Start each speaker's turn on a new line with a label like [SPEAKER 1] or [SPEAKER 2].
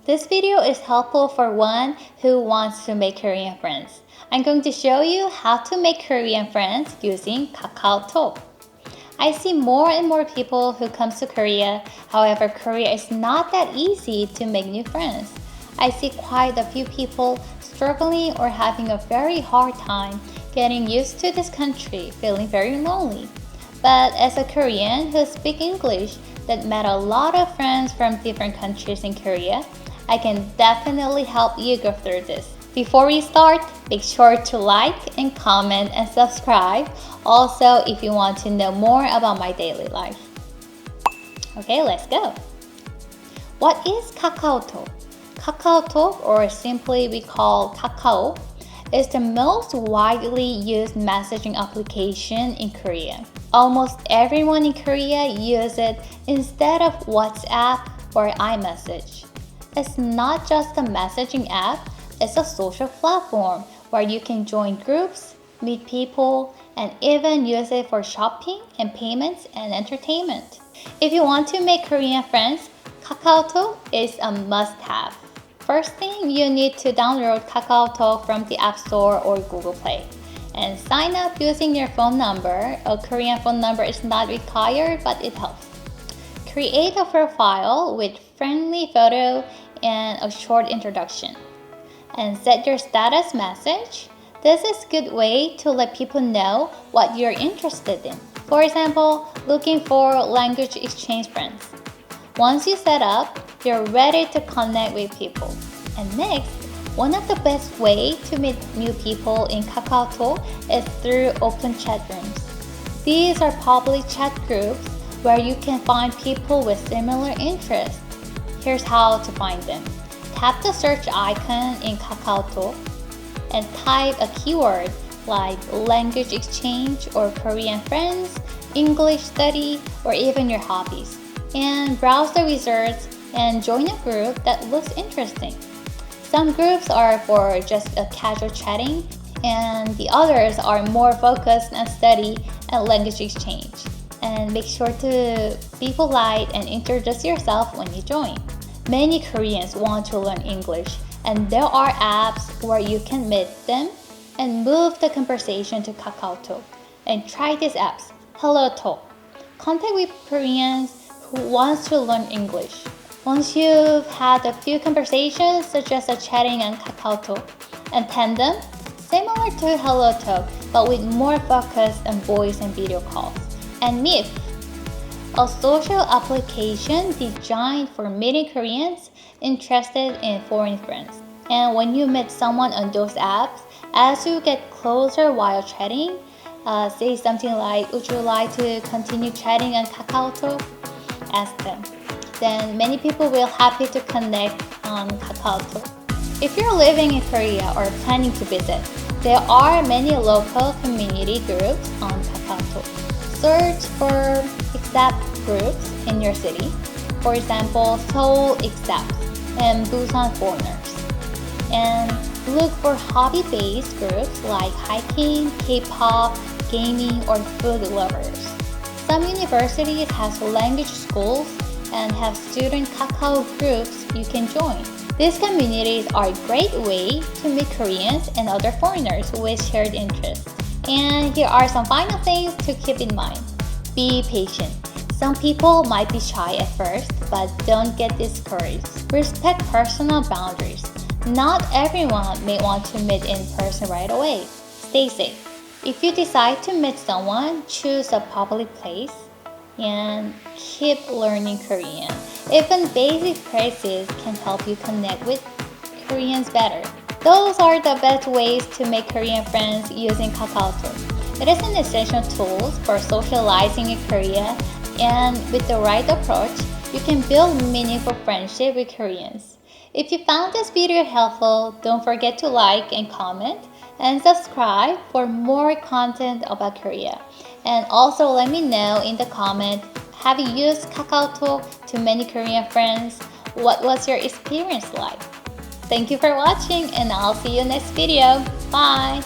[SPEAKER 1] This video is helpful for one who wants to make Korean friends. I'm going to show you how to make Korean friends using KakaoTalk. I see more and more people who come to Korea. However, Korea is not that easy to make new friends. I see quite a few people struggling or having a very hard time getting used to this country, feeling very lonely. But as a Korean who speaks English that met a lot of friends from different countries in Korea, I can definitely help you go through this. Before we start, make sure to like and comment and subscribe. Also, if you want to know more about my daily life. Okay, let's go. What is KakaoTalk? KakaoTalk, or simply we call Kakao, is the most widely used messaging application in Korea. Almost everyone in Korea uses it instead of WhatsApp or iMessage. It's not just a messaging app, it's a social platform where you can join groups, meet people, and even use it for shopping and payments and entertainment. If you want to make Korean friends, KakaoTalk is a must-have. First thing, you need to download KakaoTalk from the App Store or Google Play and sign up using your phone number. A Korean phone number is not required, but it helps. Create a profile with friendly photo and a short introduction. And set your status message. This is a good way to let people know what you're interested in. For example, looking for language exchange friends. Once you set up, you're ready to connect with people. And next, one of the best ways to meet new people in KakaoTalk is through open chat rooms. These are public chat groups where you can find people with similar interests. Here's how to find them. Tap the search icon in KakaoTalk and type a keyword like language exchange or Korean friends, English study, or even your hobbies. And browse the results and join a group that looks interesting. Some groups are for just a casual chatting, and the others are more focused on study and language exchange. And make sure to be polite and introduce yourself when you join. Many Koreans want to learn English, and there are apps where you can meet them and move the conversation to KakaoTalk. And try these apps. HelloTalk. Contact with Koreans who wants to learn English. Once you've had a few conversations, such as a chatting on KakaoTalk, and Tandem, similar to HelloTalk, but with more focus on voice and video calls. And MEEFF, a social application designed for meeting Koreans interested in foreign friends. And when you meet someone on those apps, as you get closer while chatting, say something like, "Would you like to continue chatting on KakaoTalk?" Ask them. Then many people will happy to connect on KakaoTalk. If you're living in Korea or planning to visit, there are many local community groups on KakaoTalk. Search for expat groups in your city. For example, Seoul expats and Busan foreigners. And look for hobby-based groups like hiking, K-pop, gaming, or food lovers. Some universities have language schools and have student Kakao groups you can join. These communities are a great way to meet Koreans and other foreigners with shared interests. And here are some final things to keep in mind. Be patient. Some people might be shy at first, but don't get discouraged. Respect personal boundaries. Not everyone may want to meet in person right away. Stay safe. If you decide to meet someone, choose a public place and keep learning Korean. Even basic phrases can help you connect with Koreans better. Those are the best ways to make Korean friends using KakaoTalk. It is an essential tool for socializing in Korea, and with the right approach, you can build meaningful friendship with Koreans. If you found this video helpful, don't forget to like and comment and subscribe for more content about Korea. And also let me know in the comment, have you used KakaoTalk to many Korean friends? What was your experience like? Thank you for watching, and I'll see you next video. Bye!